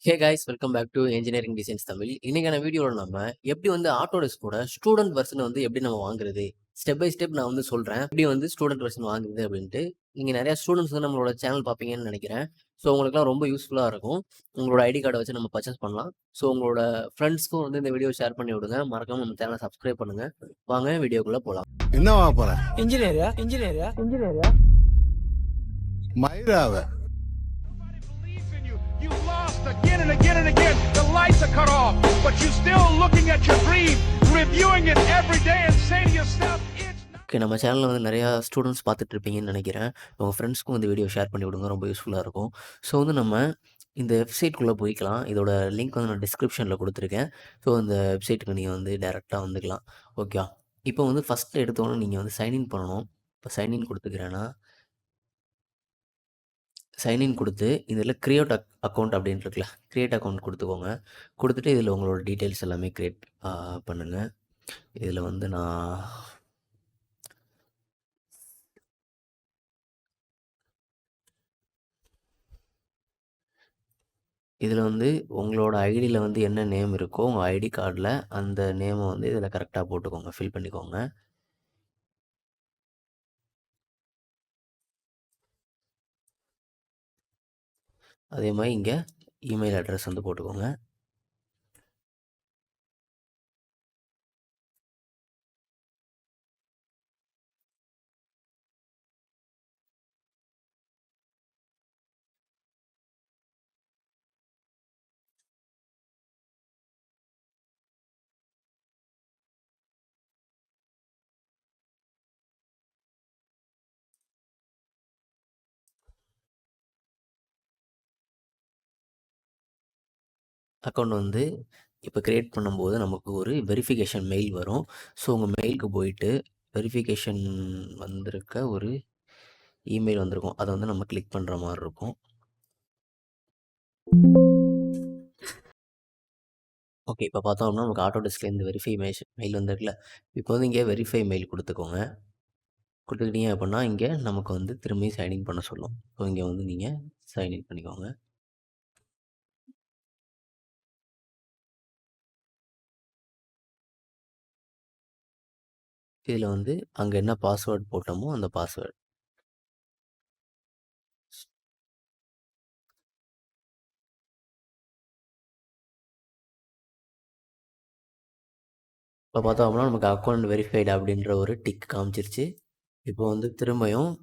Hey guys, welcome back to engineering designs Tamil. இன்னைக்கான வீடியோவில் நம்ம எப்படி ஆட்டோடெஸ்க் கூட ஸ்டூடெண்ட் வெர்ஷனை எப்படி நம்ம வாங்குறது, ஸ்டெப் பை ஸ்டெப் நான் சொல்கிறேன் எப்படி ஸ்டூடெண்ட் வெர்ஷன் வாங்குறது அப்படின்ட்டு. நீங்கள் நிறையா ஸ்டூடெண்ட்ஸ் நம்மளோட சேனல் பார்ப்பீங்கன்னு நினைக்கிறேன். ஸோ உங்களுக்குலாம் ரொம்ப யூஸ்ஃபுல்லாக இருக்கும். உங்களோட ஐடி கார்டை வச்சு நம்ம பர்ச்சேஸ் பண்ணலாம். ஸோ உங்களோட ஃப்ரெண்ட்ஸ்க்கும் இந்த வீடியோ ஷேர் பண்ணி விடுங்க. மறக்காம நம்ம சேனலை சப்ஸ்கிரைப் பண்ணுங்கள். வாங்க வீடியோக்குள்ளே போகலாம். என்னவா போகிறேன்? இன்ஜினியரா மயிராவை You lost again and again and again. The lights are cut off, but you're still looking at your dream, reviewing it every day and saying to yourself, it's not... okay, நம்ம சேனலில் நிறையா ஸ்டூடெண்ட்ஸ் பார்த்துட்டு இருப்பீங்கன்னு நினைக்கிறேன். உங்கள் ஃப்ரெண்ட்ஸ்க்கும் இந்த video share பண்ணி விடுங்க, ரொம்ப யூஸ்ஃபுல்லாக இருக்கும். ஸோ நம்ம இந்த வெப்சைட்குள்ளே போய்க்கலாம். இதோட லிங்க் நான் டிஸ்கிரிப்ஷனில் கொடுத்துருக்கேன். ஸோ இந்த வெப்சைட்டுக்கு நீங்கள் டேரெக்டாக வந்துக்கலாம். ஓகே, இப்போ ஃபஸ்ட்டு எடுத்தோன்னே நீங்கள் சைன்இன் பண்ணணும். இப்போ சைன்இன் கொடுத்துக்கிறேன்னா சைன்இன் கொடுத்து இதில் கிரியேட் அக்கௌண்ட் அப்படின்னு இருக்குல்ல, கிரியேட் அக்கௌண்ட் கொடுத்துக்கோங்க. கொடுத்துட்டு இதில் உங்களோட டீட்டெயில்ஸ் எல்லாமே க்ரியேட் பண்ணுங்கள். இதில் நான் இதில் உங்களோட ஐடியில் என்ன நேம் இருக்கோ உங்கள் ஐடி கார்டில் அந்த நேமை இதில் கரெக்டாக போட்டுக்கோங்க, ஃபில் பண்ணிக்கோங்க. அதே மாதிரி இங்கே இமெயில் அட்ரஸ் போட்டுக்கோங்க. அக்கௌண்ட் இப்போ க்ரியேட் பண்ணும்போது நமக்கு ஒரு வெரிஃபிகேஷன் மெயில் வரும். ஸோ உங்கள் மெயிலுக்கு போயிட்டு வெரிஃபிகேஷன் வந்திருக்க ஒரு இமெயில் வந்திருக்கும். அதை நம்ம கிளிக் பண்ணுற மாதிரி இருக்கும். ஓகே, இப்போ பார்த்தோம் அப்படின்னா நமக்கு ஆட்டோடெஸ்க்லேருந்து வெரிஃபை மெயில் வந்திருக்குல்ல. இப்போ இங்கே வெரிஃபை மெயில் கொடுத்துக்கோங்க. கொடுத்துக்கிட்டீங்க அப்படின்னா இங்கே நமக்கு திரும்பி சைன்இன் பண்ண சொல்லும். ஸோ இங்கே நீங்கள் சைன்இன் பண்ணிக்கோங்க. இதில் அங்கே என்ன பாஸ்வேர்ட் போட்டோமோ அந்த பாஸ்வேர்ட் இப்போ பார்த்தோம் அப்படின்னா நமக்கு அக்கௌண்ட் வெரிஃபைடு அப்படின்ற ஒரு டிக் காமிச்சிருச்சு. இப்போ திரும்பியும்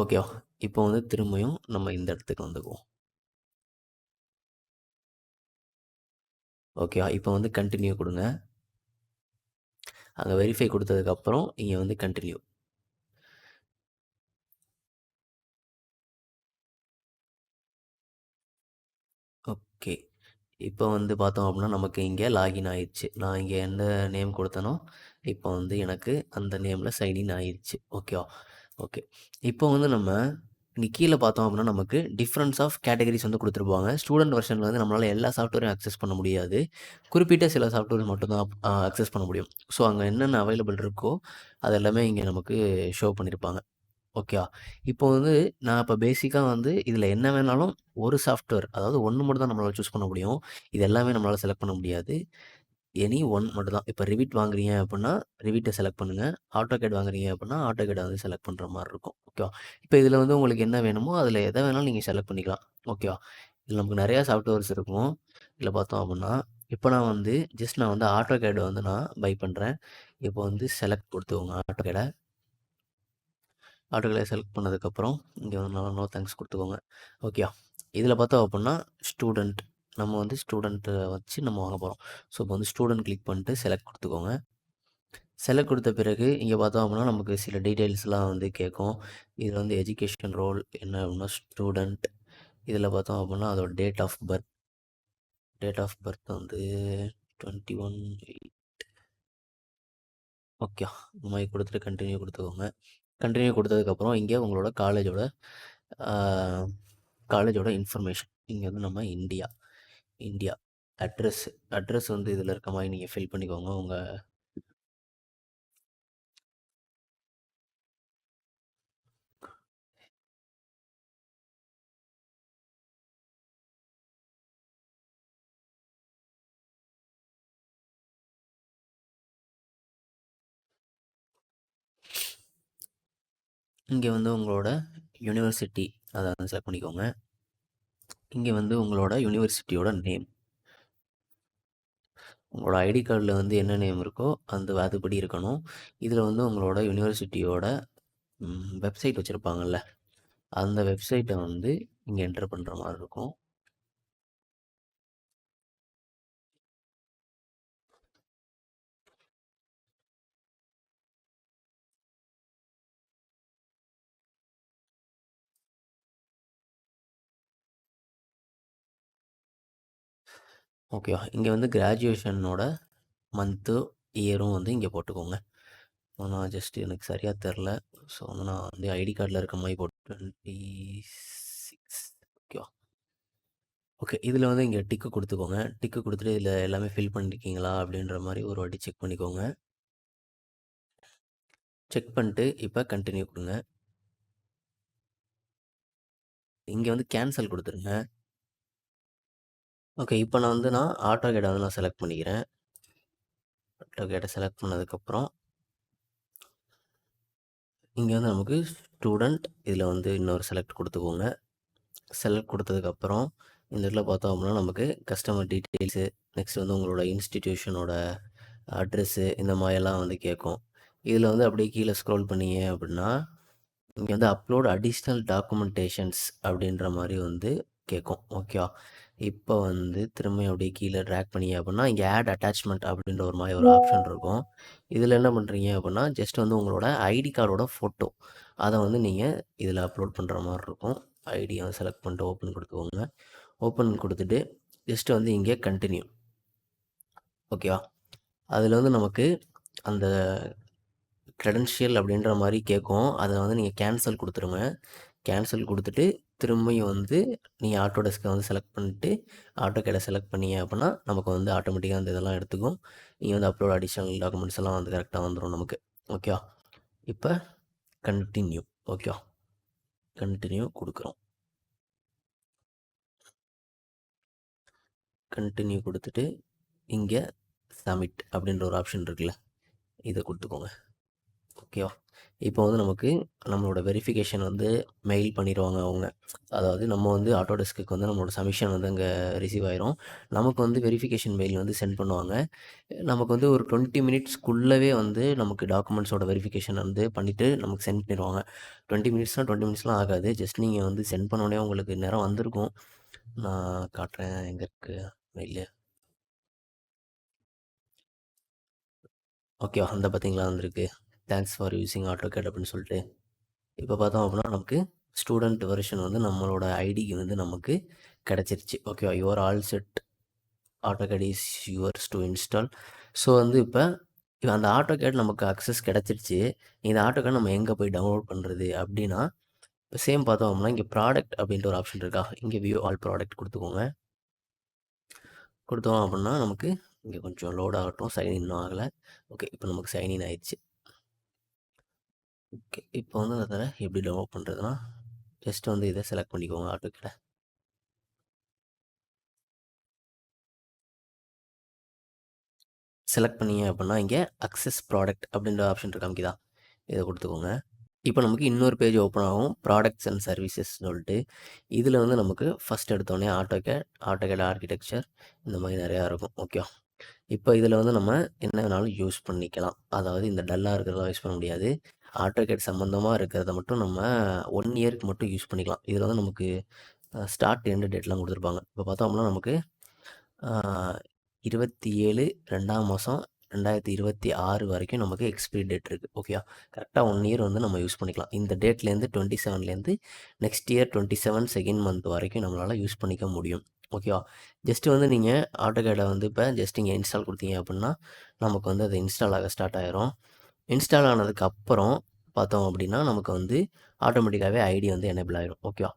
ஓகேவா, இப்போ திரும்பியும் நம்ம இந்த இடத்துக்கு வந்துக்குவோம். ஓகேவா, இப்போ கண்டினியூ கொடுங்க. அங்கே வெரிஃபை கொடுத்ததுக்கப்புறம் இங்கே கண்டினியூ. ஓகே, இப்போ பார்த்தோம் அப்படின்னா நமக்கு இங்கே லாகின் ஆயிடுச்சு. நான் இங்கே எந்த நேம் கொடுத்தனோ இப்போ எனக்கு அந்த நேமில் சைன்இன் ஆயிடுச்சு. ஓகேவா, ஓகே. இப்போ நம்ம இங்கே கீழே பார்த்தோம் அப்படின்னா நமக்கு டிஃப்ரென்ஸ் ஆஃப் கேட்டகரிஸ் கொடுத்துருப்பாங்க. ஸ்டூடெண்ட் வெர்ஷனில் நம்மளால் எல்லா சாஃப்ட்வேரையும் அக்சஸ் பண்ண முடியாது. குறிப்பிட்ட சில சாஃப்ட்வேர் மட்டும்தான் அக்சஸ் பண்ண முடியும். ஸோ அங்கே என்னென்ன அவைலபிள் இருக்கோ அது எல்லாமே இங்கே நமக்கு ஷோ பண்ணியிருப்பாங்க. ஓகேவா, இப்போ நான் இப்போ பேசிக்காக இதில் என்ன வேணாலும் ஒரு சாஃப்ட்வேர், அதாவது ஒன்று மட்டும் தான் நம்மளால் சூஸ் பண்ண முடியும். இது எல்லாமே நம்மளால் செலக்ட் பண்ண முடியாது. எனி ஒன் மட்டும் தான். இப்போ ரிவிட் வாங்குறீங்க அப்படின்னா ரிவிட்டை செலக்ட் பண்ணுங்கள். ஆட்டோகேட் வாங்குறீங்க அப்படின்னா ஆட்டோகேடை செலக்ட் பண்ணுற மாதிரி இருக்கும். ஓகேவா, இப்போ இதில் உங்களுக்கு என்ன வேணுமோ அதில் எதை வேணாலும் நீங்கள் செலக்ட் பண்ணிக்கலாம். ஓகேவா, இதில் நமக்கு நிறையா சாஃப்ட்வேர்ஸ் இருக்கும். இதில் பார்த்தோம் அப்படின்னா இப்போ நான் ஜஸ்ட் நான் ஆட்டோகேடை நான் பை பண்ணுறேன். இப்போ செலக்ட் கொடுத்துக்கோங்க ஆட்டோகேடை. ஆட்டோகேடை செலக்ட் பண்ணதுக்கப்புறம் இங்கே நல்லா நோ தேங்க்ஸ் கொடுத்துக்கோங்க. ஓகே, இதில் பார்த்தோம் அப்படின்னா ஸ்டூடெண்ட், நம்ம ஸ்டூடெண்ட்டை வச்சு நம்ம வாங்க போகிறோம். ஸோ இப்போ ஸ்டூடெண்ட் கிளிக் பண்ணிட்டு செலக்ட் கொடுத்துக்கோங்க. செலக்ட் கொடுத்த பிறகு இங்கே பார்த்தோம் அப்படின்னா நமக்கு சில டீட்டெயில்ஸ்லாம் கேட்கும். இதில் எஜுகேஷன் ரோல் என்ன அப்படின்னா ஸ்டூடெண்ட். இதில் பார்த்தோம் அப்படின்னா அதோட டேட் ஆஃப் பர்த் 21/8. ஓகே, இந்த மாதிரி கொடுத்துட்டு கண்டினியூ கொடுத்துக்கோங்க. கண்டினியூ கொடுத்ததுக்கப்புறம் இங்கே உங்களோட காலேஜோட இன்ஃபர்மேஷன் இங்கே நம்ம இந்தியா அட்ரஸ் இதில் இருக்க மாதிரி நீங்கள் ஃபில் பண்ணிக்கோங்க. உங்கள் இங்கே வந்து உங்களோட யூனிவர்சிட்டி அதை வந்து செலக்ட் பண்ணிக்கோங்க. இங்கே வந்து உங்களோட யூனிவர்சிட்டியோட நேம், உங்களோட ஐடி கார்டில் வந்து என்ன நேம் இருக்கோ அதுபடி இருக்கணும். இதில் வந்து உங்களோட யூனிவர்சிட்டியோட வெப்சைட் வச்சுருப்பாங்கல்ல, அந்த வெப்சைட்டை வந்து இங்கே என்டர் பண்ணுற மாதிரி இருக்கும். ஓகேவா? இங்கே வந்து கிராஜுவேஷனோட மந்த்து இயரும் வந்து இங்கே போட்டுக்கோங்க. நான் ஜஸ்ட் எனக்கு சரியாக தெரில, ஸோ வந்து நான் வந்து ஐடி கார்டில் இருக்க மாதிரி போட்டு 26. ஓகேவா? ஓகே, இதில் வந்து இங்கே டிக்கு கொடுத்துக்கோங்க. டிக்கு கொடுத்துட்டு இதில் எல்லாமே ஃபில் பண்ணியிருக்கீங்களா அப்படின்ற மாதிரி ஒரு வாட்டி செக் பண்ணிக்கோங்க. செக் பண்ணிட்டு இப்போ கண்டினியூ கொடுங்க. இங்கே வந்து கேன்சல் கொடுத்துருங்க. ஓகே, இப்போ நான் ஆட்டோகேடை வந்து நான் செலக்ட் பண்ணிக்கிறேன். ஆட்டோகேடை செலக்ட் பண்ணதுக்கப்புறம் இங்கே வந்து நமக்கு ஸ்டூடெண்ட் இதில் வந்து இன்னொரு செலக்ட் கொடுத்துக்கோங்க. செலக்ட் கொடுத்ததுக்கப்புறம் இந்த இடத்துல பார்த்தோம் அப்படின்னா நமக்கு கஸ்டமர் டீட்டெயில்ஸு, நெக்ஸ்ட் வந்து உங்களோட இன்ஸ்டிடியூஷனோட அட்ரெஸ்ஸு, இந்த மாதிரியெல்லாம் வந்து கேட்கும். இதில் வந்து அப்படியே கீழே ஸ்க்ரோல் பண்ணீங்க அப்படின்னா இங்கே வந்து அப்லோட் அடிஷ்னல் டாக்குமெண்டேஷன்ஸ் அப்படின்ற மாதிரி வந்து கேட்கும். ஓகேவா? இப்போ வந்து திரும்ப அப்படியே கீழே ட்ராக் பண்ணீங்க அப்படின்னா இங்கே ஆட் அட்டாச்மெண்ட் அப்படின்ற ஒரு மாதிரி ஒரு ஆப்ஷன் இருக்கும். இதில் என்ன பண்ணுறீங்க அப்படின்னா ஜஸ்ட் வந்து உங்களோட ஐடி கார்டோட ஃபோட்டோ அதை வந்து நீங்கள் இதில் அப்லோட் பண்ணுற மாதிரி இருக்கும். ஐடியை செலக்ட் பண்ணிட்டு ஓப்பன் கொடுத்துக்கோங்க. ஓப்பன் கொடுத்துட்டு ஜஸ்ட் வந்து இங்கே கண்டினியூ. ஓகேவா? அதில் வந்து நமக்கு அந்த க்ரெடென்ஷியல் அப்படின்ற மாதிரி கேட்கும். அதை வந்து நீங்கள் கேன்சல் கொடுத்துருங்க. கேன்சல் கொடுத்துட்டு திரும்பியும் வந்து நீங்கள் ஆட்டோடெஸ்க்கை வந்து செலக்ட் பண்ணிட்டு ஆட்டோகேடை செலக்ட் பண்ணீங்க அப்படின்னா நமக்கு வந்து ஆட்டோமேட்டிக்காக அந்த இதெல்லாம் எடுத்துக்கும். நீங்கள் வந்து அப்லோட் அடிஷ்னல் டாக்குமெண்ட்ஸ் எல்லாம் வந்து கரெக்டாக வந்துடும் நமக்கு. ஓகேவா? இப்போ கண்டினியூ. ஓகேவா? கண்டினியூ கொடுக்குறோம். கண்டினியூ கொடுத்துட்டு இங்கே சப்மிட் அப்படின்ற ஒரு ஆப்ஷன் இருக்குல்ல, இதை கொடுத்துக்கோங்க. ஓகேவா? இப்போ வந்து நமக்கு நம்மளோட வெரிஃபிகேஷன் வந்து மெயில் பண்ணிடுவாங்க அவங்க. அதாவது நம்ம வந்து ஆட்டோடெஸ்க்கு வந்து நம்மளோட சப்மிஷன் வந்து அங்கே ரிசீவ் ஆயிரும். நமக்கு வந்து வெரிஃபிகேஷன் மெயில் வந்து சென்ட் பண்ணுவாங்க. நமக்கு வந்து ஒரு 20 மினிட்ஸ்க்குள்ளவே வந்து நமக்கு டாக்குமெண்ட்ஸோட வெரிஃபிகேஷன் வந்து பண்ணிவிட்டு நமக்கு சென்ட் பண்ணிடுவாங்க. 20 மினிட்ஸ்னால் 20 மினிட்ஸ்லாம் ஆகாது. ஜஸ்ட் நீங்கள் வந்து சென்ட் பண்ணோடனே உங்களுக்கு நேரம் வந்திருக்கும். நான் காட்டுறேன் எங்கே இருக்குது மெயிலு. ஓகேவா? அந்த பார்த்தீங்களா வந்திருக்கு, தேங்க்ஸ் ஃபார் யூஸிங் ஆட்டோகேட் அப்படின்னு சொல்லிட்டு. இப்போ பார்த்தோம் அப்படின்னா நமக்கு ஸ்டூடெண்ட் வெர்ஷன் வந்து நம்மளோட ஐடிக்கு வந்து நமக்கு கிடச்சிருச்சு. ஓகேவா? Your all set AutoCAD is yours to install. So வந்து இப்போ அந்த ஆட்டோகேட் நமக்கு அக்சஸ் கிடச்சிருச்சு. இந்த ஆட்டோகேட் நம்ம எங்கே போய் டவுன்லோட் பண்ணுறது அப்படின்னா, இப்போ சேம் பார்த்தோம் அப்படின்னா இங்கே ப்ராடக்ட் அப்படின்ட்டு ஒரு ஆப்ஷன் இருக்கா, இங்கே வியூ ஆல் ப்ராடக்ட் கொடுத்துக்கோங்க. கொடுத்தோம் அப்படின்னா நமக்கு இங்கே கொஞ்சம் லோட் ஆகட்டும், சைன் இன்னும் ஆகலை. ஓகே, இப்போ நமக்கு சைன் இன் ஆயிடுச்சு. ஓகே, இப்போ வந்து அதில் எப்படி டவுன்லோட் பண்ணுறதுன்னா ஜஸ்ட் வந்து இதை செலக்ட் பண்ணிக்கோங்க. ஆட்டோகேடை செலக்ட் பண்ணீங்க அப்படின்னா இங்கே அக்சஸ் ப்ராடக்ட் அப்படின்ற ஆப்ஷன் காமிக்குதா, இதை கொடுத்துக்கோங்க. இப்போ நமக்கு இன்னொரு பேஜ் ஓப்பன் ஆகும், ப்ராடக்ட்ஸ் அண்ட் சர்வீசஸ் சொல்லிட்டு. இதில் வந்து நமக்கு ஃபஸ்ட் எடுத்தோடனே ஆட்டோகேட் ஆர்கிடெக்சர் இந்த மாதிரி நிறையா இருக்கும். ஓகே, இப்போ இதில் வந்து நம்ம என்ன வேணாலும் யூஸ் பண்ணிக்கலாம். அதாவது இந்த டல்லாக இருக்கிறதெல்லாம் யூஸ் பண்ண முடியாது. ஆட்டோகேட் சம்மந்தமாக இருக்கிறத மட்டும் நம்ம 1 இயருக்கு மட்டும் யூஸ் பண்ணிக்கலாம். இதில் வந்து நமக்கு ஸ்டார்ட் எண்டு டேட்லாம் கொடுத்துருப்பாங்க. இப்போ பார்த்தோம்னா நமக்கு 27/2/2026 வரைக்கும் நமக்கு எக்ஸ்பிரி டேட் இருக்குது. ஓகேவா? கரெக்டாக 1 இயர் வந்து நம்ம யூஸ் பண்ணிக்கலாம். இந்த டேட்லேருந்து 27லேருந்து நெக்ஸ்ட் இயர் 27 செகண்ட் மந்த் வரைக்கும் நம்மளால் யூஸ் பண்ணிக்க முடியும். ஓகேவா? ஜஸ்ட்டு வந்து நீங்கள் ஆட்டோகேடை வந்து இப்போ ஜஸ்ட் இங்கே இன்ஸ்டால் கொடுத்தீங்க அப்படின்னா நமக்கு வந்து அது இன்ஸ்டால் ஆக ஸ்டார்ட் ஆயிரும். இன்ஸ்டால் ஆனதுக்கு அப்புறம் பார்த்தோம் அப்படின்னா நமக்கு வந்து ஆட்டோமேட்டிக்காகவே ஐடி வந்து எனேபிள் ஆயிரும். ஓகேவா?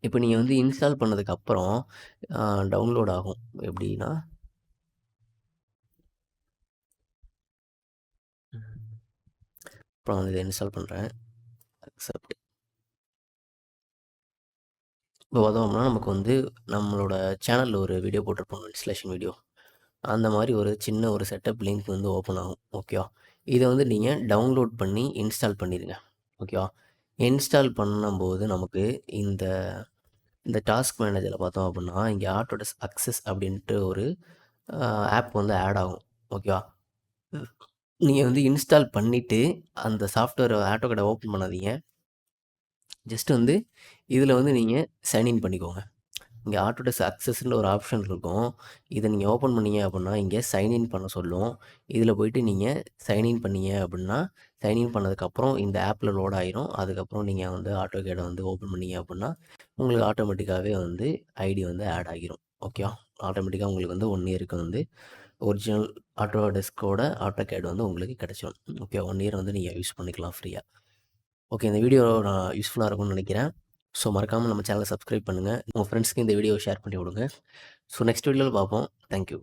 இப்போ நீங்கள் வந்து இன்ஸ்டால் பண்ணதுக்கப்புறம் டவுன்லோட் ஆகும். எப்படின்னா அப்புறம் வந்து இதை இன்ஸ்டால் பண்ணுறேன். அக்செப்ட். இப்போ பார்த்தோம்னா நமக்கு வந்து நம்மளோட சேனலில் ஒரு வீடியோ போட்டிருப்போம், இன்ஸ்டலேஷன் வீடியோ. அந்த மாதிரி ஒரு சின்ன ஒரு செட்டப் லிங்க் வந்து ஓப்பன் ஆகும். ஓகேவா? இதை வந்து நீங்கள் டவுன்லோட் பண்ணி இன்ஸ்டால் பண்ணிடுங்க. ஓகேவா? இன்ஸ்டால் பண்ணும்போது நமக்கு இந்த இந்த டாஸ்க் மேனேஜரில் பார்த்தோம் அப்படின்னா, இங்கே ஆட்டோடெஸ்க் அக்சஸ் அப்படின்ட்டு ஒரு ஆப் வந்து ஆட் ஆகும். ஓகேவா? நீங்கள் வந்து இன்ஸ்டால் பண்ணிவிட்டு அந்த சாஃப்ட்வேர் ஆட்டோகேடை ஓப்பன் பண்ணாதீங்க. ஜஸ்ட் வந்து இதில் வந்து நீங்கள் சைன்இன் பண்ணிக்கோங்க. இங்கே ஆட்டோடெஸ்க் அக்சஸ்ன்ற ஒரு ஆப்ஷன் இருக்கும். இதை நீங்கள் ஓப்பன் பண்ணீங்க அப்படின்னா, இங்கே சைன்இன் பண்ண சொல்லும். இதில் போயிட்டு நீங்கள் சைன்இன் பண்ணீங்க அப்படின்னா, சைன்இன் பண்ணதுக்கப்புறம் இந்த ஆப்பில் லோட் ஆயிரும். அதுக்கப்புறம் நீங்கள் வந்து ஆட்டோகேடை வந்து ஓப்பன் பண்ணீங்க அப்படின்னா, உங்களுக்கு ஆட்டோமேட்டிக்காகவே வந்து ஐடி வந்து ஆட் ஆகிரும். ஓகேவா? ஆட்டோமேட்டிக்காக உங்களுக்கு வந்து 1 இயருக்கு வந்து ஒரிஜினல் ஆட்டோடெஸ்க்கோட ஆட்டோகேட் வந்து உங்களுக்கு கிடச்சிரும். ஓகே, 1 இயர் வந்து நீங்கள் யூஸ் பண்ணிக்கலாம் ஃப்ரீயாக. ஓகே, இந்த வீடியோ நான் யூஸ்ஃபுல்லாக இருக்கும்னு நினைக்கிறேன். ஸோ மறக்காமல் நம்ம சேனலை சப்ஸ்கிரைப் பண்ணுங்கள். உங்கள் ஃப்ரெண்ட்ஸ்க்கு இந்த வீடியோவை ஷேர் பண்ணி விடுங்க. ஸோ நெக்ஸ்ட் வீடியோவில் பார்ப்போம். தேங்க்யூ.